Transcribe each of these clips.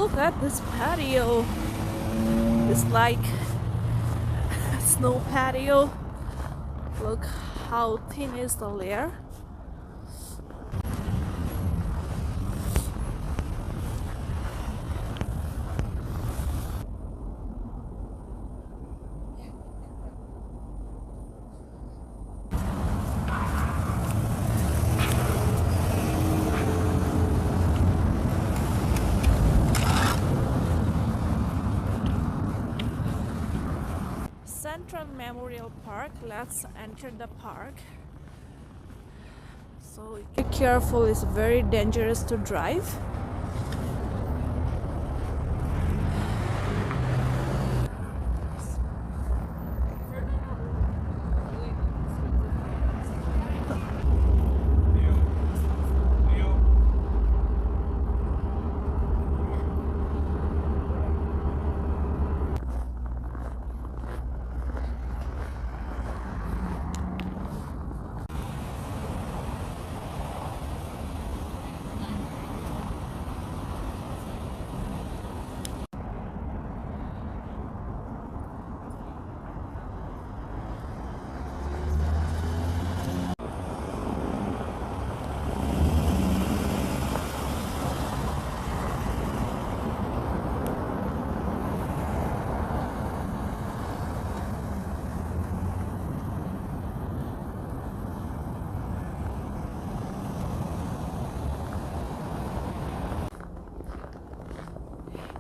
Look at this patio. It's like a snow patio. Look how thin is the layer. Central Memorial Park. Let's enter the park. So be careful, it's very dangerous to drive.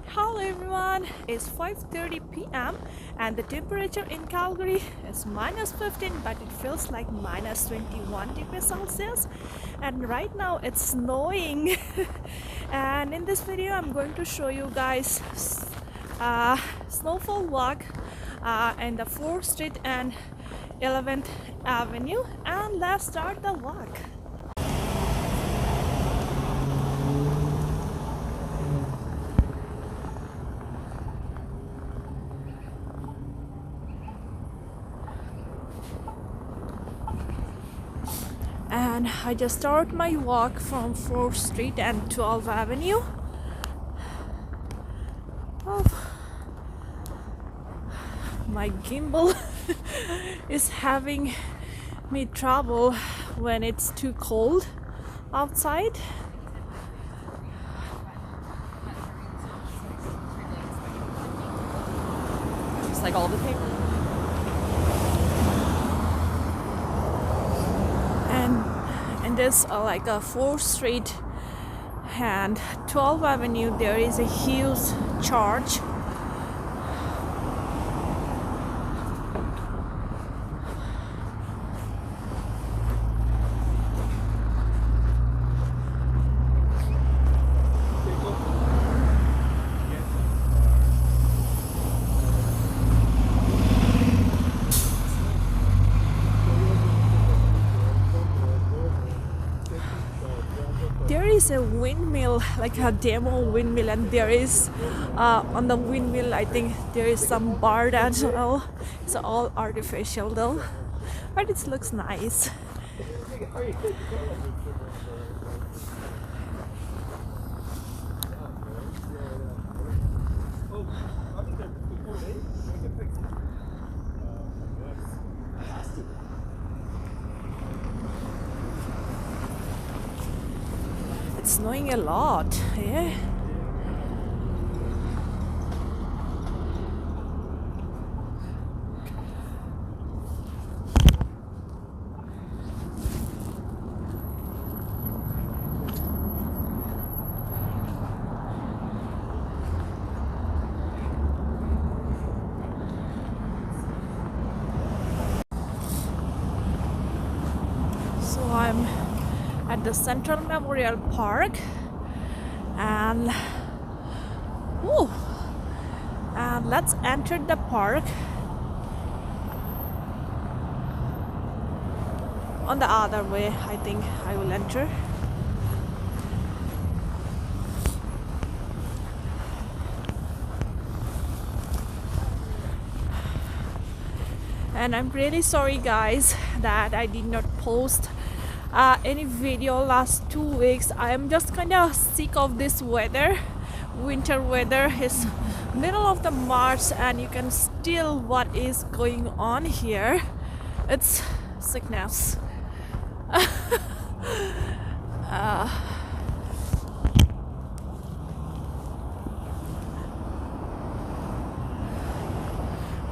Hello everyone, it's 5:30 p.m. and the temperature in Calgary is -15, but it feels like -21 degrees Celsius, and right now it's snowing. And in this video I'm going to show you guys Snowfall walk in the 4th Street and 11th Avenue, and let's start the walk. And I just started my walk from 4th Street and 12th Avenue. Oh, my gimbal is having me trouble when it's too cold outside. Just like all the paper. And there's like a 4th Street and 12th Avenue, there is a huge church. There is a windmill, like a demo windmill, and there is on the windmill I think there is some bird as well. It's all artificial though, but it looks nice. It's snowing a lot, yeah. So I'm at the Central Memorial Park, and let's enter the park on the other way. I think I will enter. And I'm really sorry guys that I did not post any video last 2 weeks. I am just kind of sick of this weather. winter weather. It's middle of the March and you can still what is going on here. It's sickness.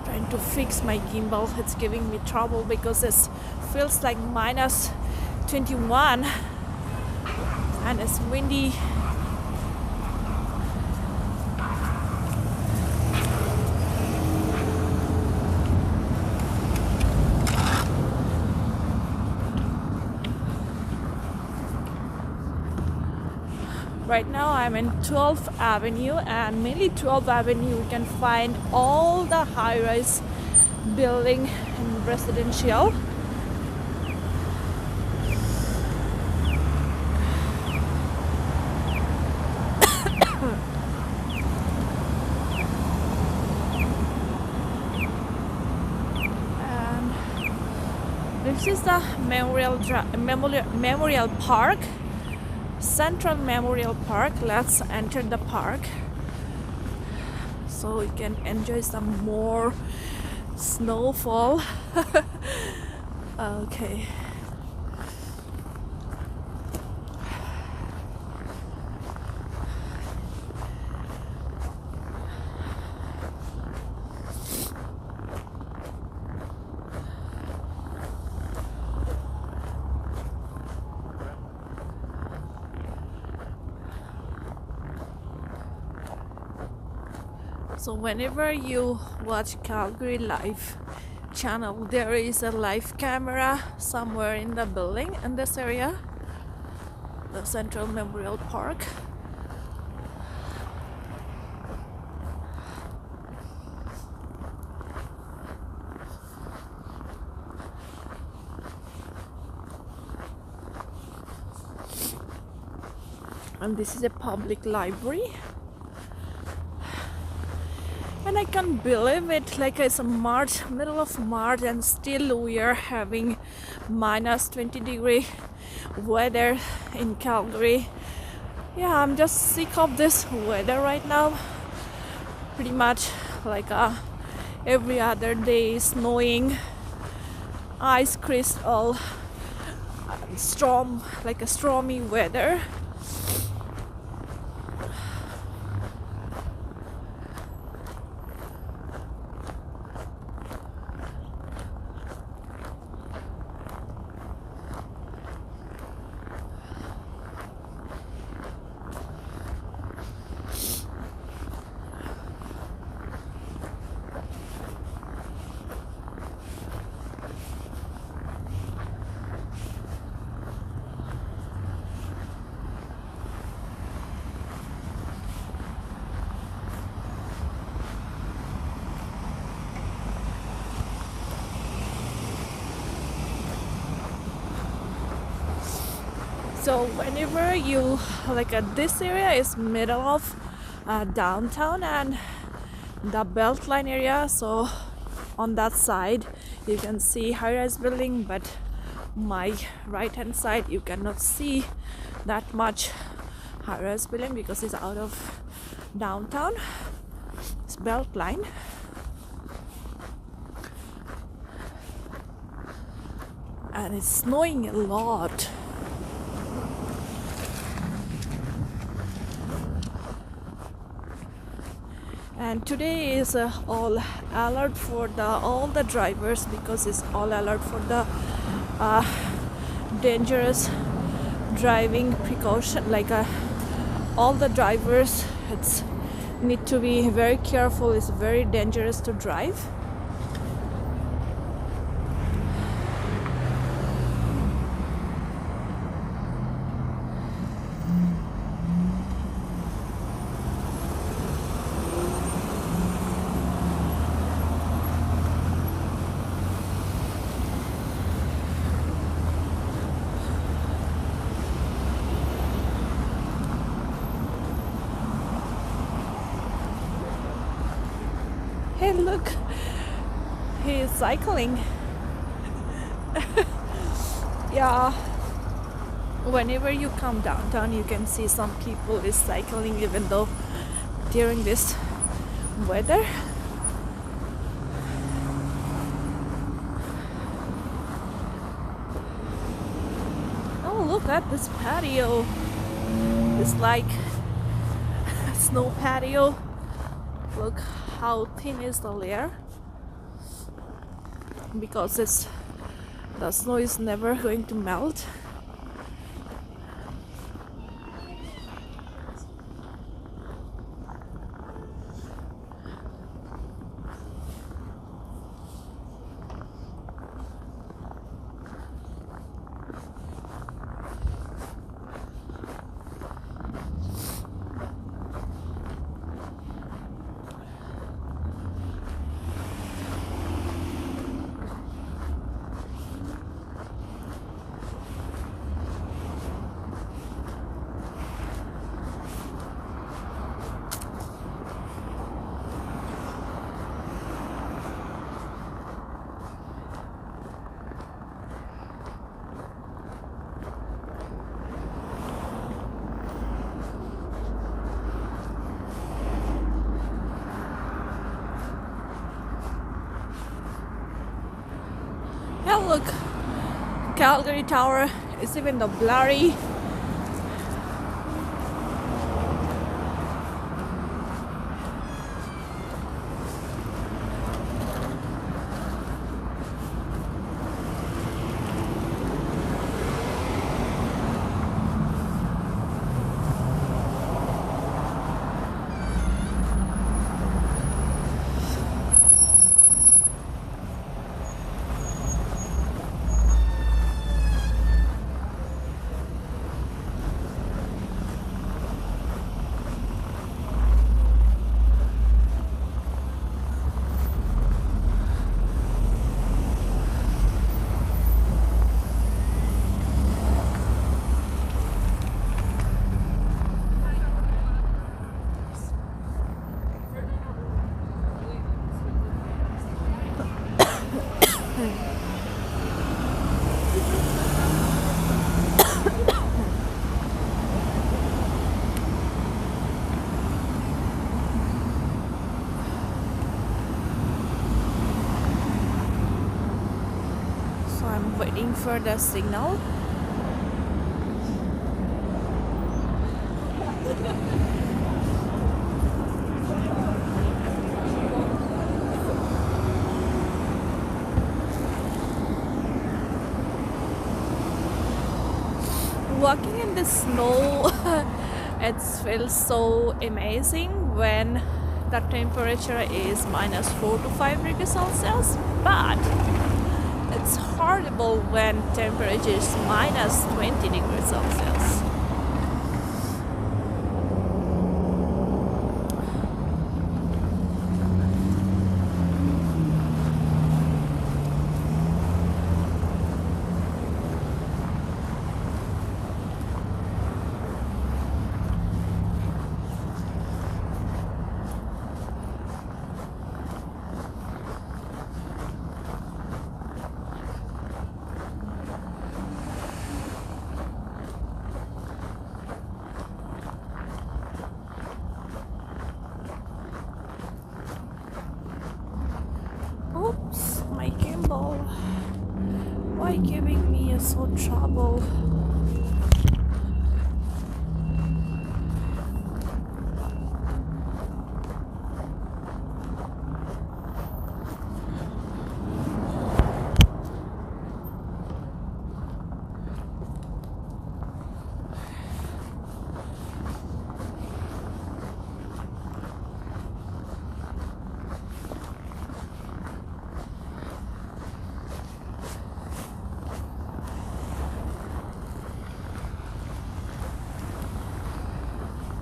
Trying to fix my gimbal. It's giving me trouble because it feels like minus 21 and it's windy. Right now I'm in 12th Avenue, and mainly 12th Avenue you can find all the high-rise building and residential. And this is the Memorial Park. Central Memorial Park. Let's enter the park so we can enjoy some more snowfall. Okay. So whenever you watch Calgary Live channel, there is a live camera somewhere in the building in this area, the Central Memorial Park. And this is a public library. And I can't believe it, like it's a March, middle of March, and still we are having minus 20-degree weather in Calgary. Yeah, I'm just sick of this weather right now. Pretty much like every other day snowing, ice crystal, storm, like a stormy weather. So whenever you this area is middle of downtown and the Beltline area, so on that side you can see high-rise building, but my right hand side you cannot see that much high-rise building because it's out of downtown. It's Beltline. And it's snowing a lot. And today is all alert for all the drivers, because it's all alert for the dangerous driving precaution. All the drivers need to be very careful. It's very dangerous to drive. Hey, look, he is cycling. Yeah, whenever you come downtown you can see some people is cycling, even though during this weather. Oh, look at this patio. It's like a snow patio. Look how thin is the layer, because the snow is never going to melt. Yeah, look, Calgary Tower is even the blurry. So I'm waiting for the signal. Walking in the snow, it feels so amazing when the temperature is -4 to 5 degrees Celsius, but it's horrible when temperature is -20 degrees Celsius. Oops, my gimbal. Why giving me so trouble?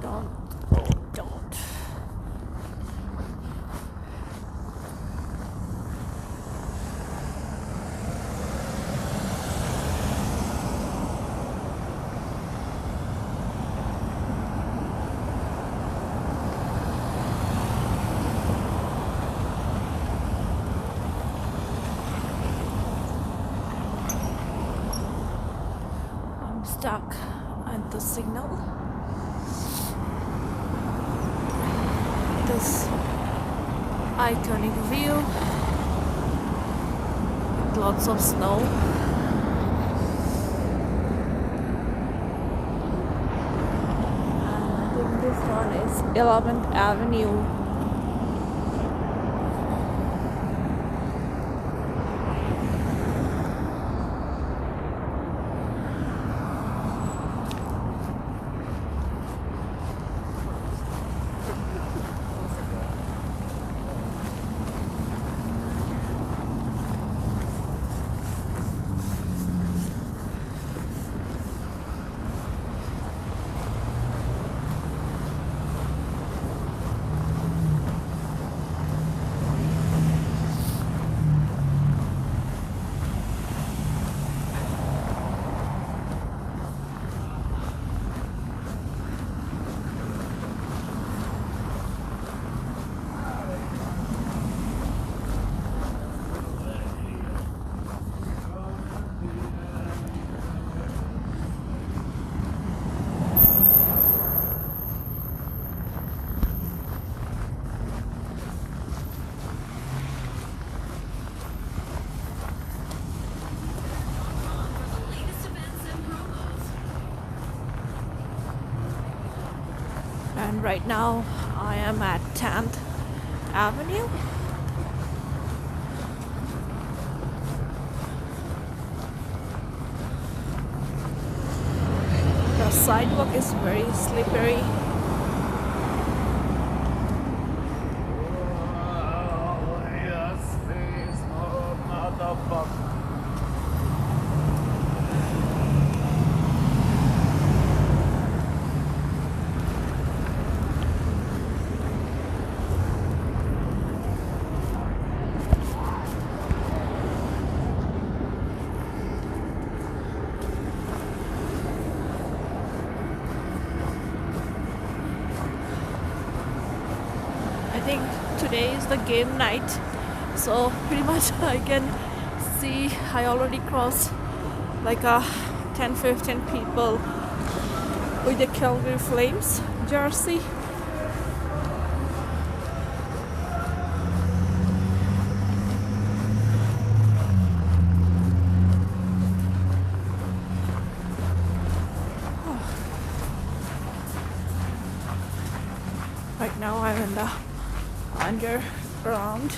Don't. I'm stuck at the signal. this iconic view with lots of snow. And I think this one is 11th Avenue. And right now I am at 10th Avenue. The sidewalk is very slippery. I think today is the game night, so pretty much I can see I already crossed like 10-15 people with the Calgary Flames jersey. Right now I'm in the underground.